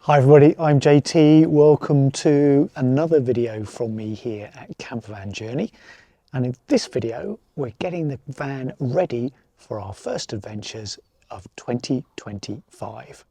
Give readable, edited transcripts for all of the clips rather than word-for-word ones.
Hi everybody, I'm JT. Welcome to another video from me here at Campervan Journey. And in this video, we're getting the van ready for our first adventures of 2025.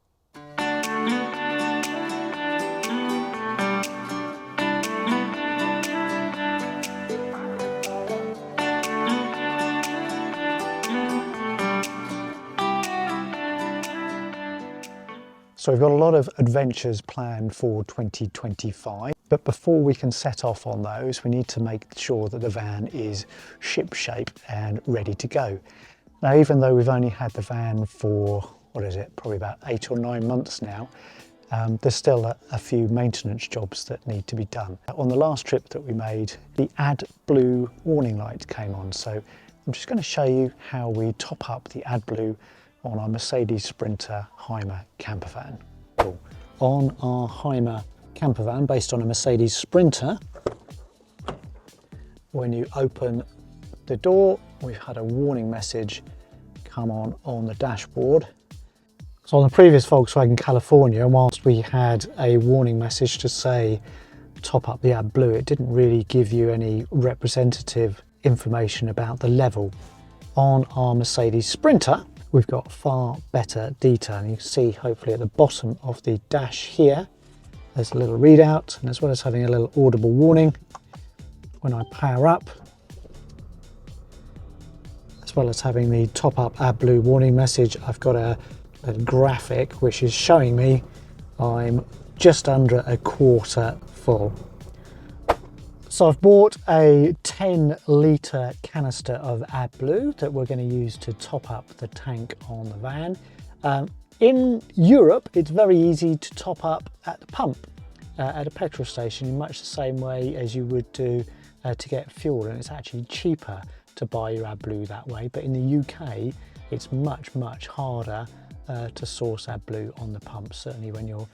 So we've got a lot of adventures planned for 2025, but before we can set off on those, we need to make sure that the van is ship-shape and ready to go. Now, even though we've only had the van for, probably about 8 or 9 months now, there's still a few maintenance jobs that need to be done. On the last trip that we made, the AdBlue warning light came on, so I'm just going to show you how we top up the AdBlue on our Mercedes Sprinter Hymer campervan. On our Hymer campervan, based on a Mercedes Sprinter, when you open the door, we've had a warning message come on the dashboard. So on the previous Volkswagen California, whilst we had a warning message to say top up the AdBlue, it didn't really give you any representative information about the level. On our Mercedes Sprinter, we've got far better detail. And you can see hopefully at the bottom of the dash here, there's a little readout, and as well as having a little audible warning when I power up, as well as having the top up AdBlue warning message, I've got a graphic which is showing me I'm just under a quarter full. So I've bought a 10-litre canister of AdBlue that we're going to use to top up the tank on the van. In Europe, it's very easy to top up at the pump, at a petrol station, in much the same way as you would do to get fuel, and it's actually cheaper to buy your AdBlue that way. But in the UK, it's much harder to source AdBlue on the pump, certainly when you're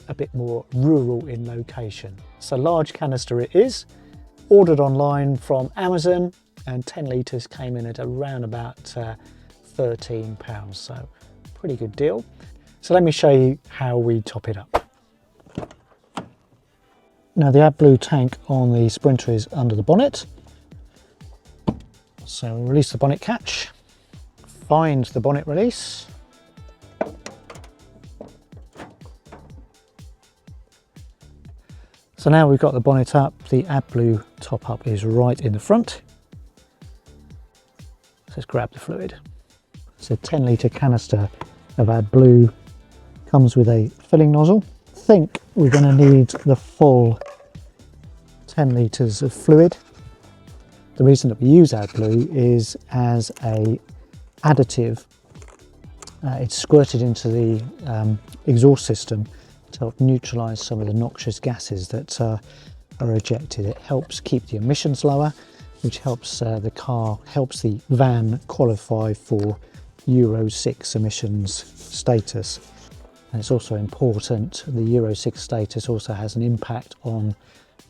a bit more rural in location. So large canister it is, ordered online from Amazon, and 10 litres came in at around about £13, so pretty good deal. So let me show you how we top it up. Now the AdBlue tank on the Sprinter is under the bonnet, so we'll release the bonnet catch, find the bonnet release, so now we've got the bonnet up, the AdBlue top-up is right in the front. Let's grab the fluid. It's a 10-litre canister of AdBlue, comes with a filling nozzle. I think we're going to need the full 10 litres of fluid. The reason that we use AdBlue is as a additive. It's squirted into the exhaust system to help neutralise some of the noxious gases that are ejected. It helps keep the emissions lower, which helps the van qualify for Euro 6 emissions status. And it's also important, the Euro 6 status also has an impact on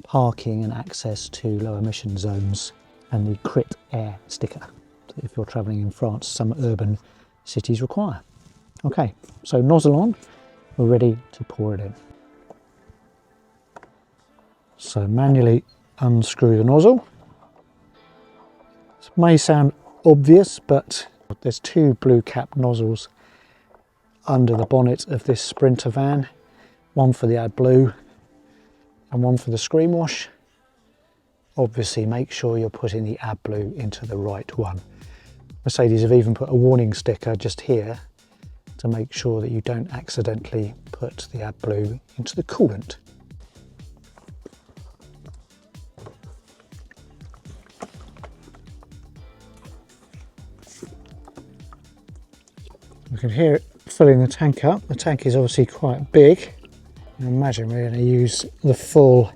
parking and access to low emission zones, and the Crit Air sticker that if you're travelling in France, some urban cities require. Okay, so nozzle on. We're ready to pour it in. So manually unscrew the nozzle. This may sound obvious, but there's 2 blue cap nozzles under the bonnet of this Sprinter van, one for the AdBlue and one for the screen wash. Obviously make sure you're putting the AdBlue into the right one. Mercedes have even put a warning sticker just here to make sure that you don't accidentally put the AdBlue into the coolant. You can hear it filling the tank up. The tank is obviously quite big. I imagine we're going to use the full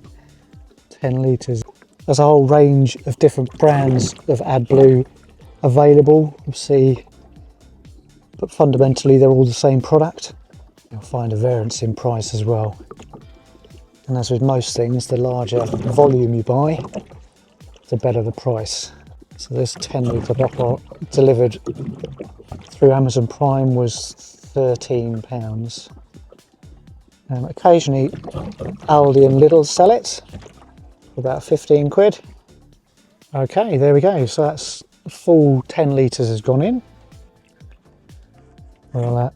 10 litres. There's a whole range of different brands of AdBlue available, obviously, but fundamentally they're all the same product. You'll find a variance in price as well. And as with most things, the larger volume you buy, the better the price. So this 10 litre bottle delivered through Amazon Prime was £13. Occasionally Aldi and Lidl sell it for about 15 quid. Okay, there we go. So that's full 10 litres has gone in. We'll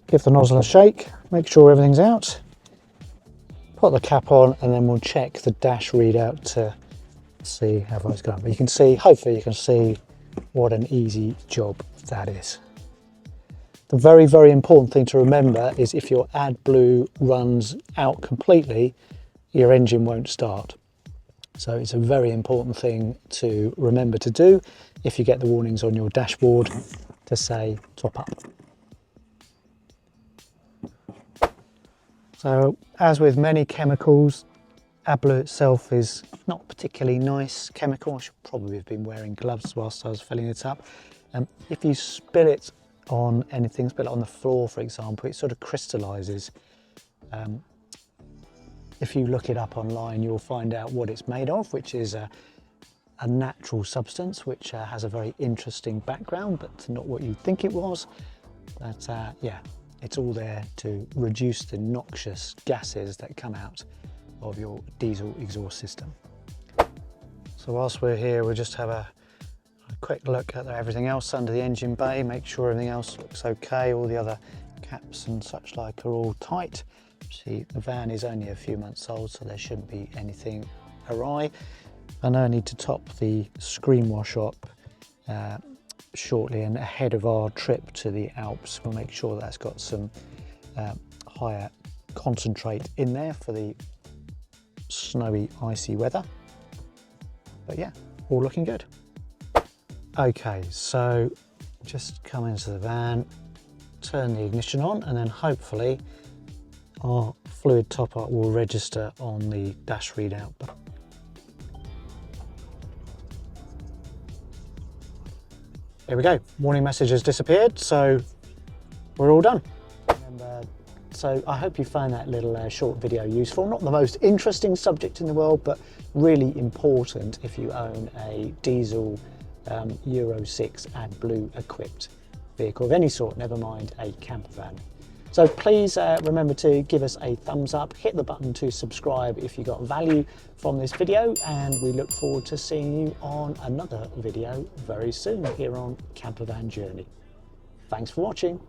give the nozzle a shake, make sure everything's out, put the cap on, and then we'll check the dash readout to see how far it's gone. But you can see, hopefully you can see what an easy job that is. The very, very important thing to remember is if your AdBlue runs out completely, your engine won't start. So it's a very important thing to remember to do if you get the warnings on your dashboard to say top up. So as with many chemicals, AdBlue itself is not a particularly nice chemical. I should probably have been wearing gloves whilst I was filling it up. If you spill it on anything, spill it on the floor for example, it sort of crystallises. If you look it up online, you'll find out what it's made of, which is a natural substance which has a very interesting background, but not what you'd think it was. But yeah, it's all there to reduce the noxious gases that come out of your diesel exhaust system. So whilst we're here, we'll just have a quick look at everything else under the engine bay, make sure everything else looks okay. All the other caps and such like are all tight. See, the van is only a few months old, so there shouldn't be anything awry. I know I need to top the screen wash up shortly, and ahead of our trip to the Alps we'll make sure that's got some higher concentrate in there for the snowy, icy weather. But yeah, all looking good. Okay, so just come into the van, turn the ignition on, and then hopefully our fluid top-up will register on the dash readout. There we go, warning message has disappeared, so we're all done. So I hope you found that little short video useful. Not the most interesting subject in the world, but really important if you own a diesel Euro 6 AdBlue equipped vehicle of any sort, never mind a campervan. So please remember to give us a thumbs up, hit the button to subscribe if you got value from this video, and we look forward to seeing you on another video very soon here on Campervan Journey. Thanks for watching.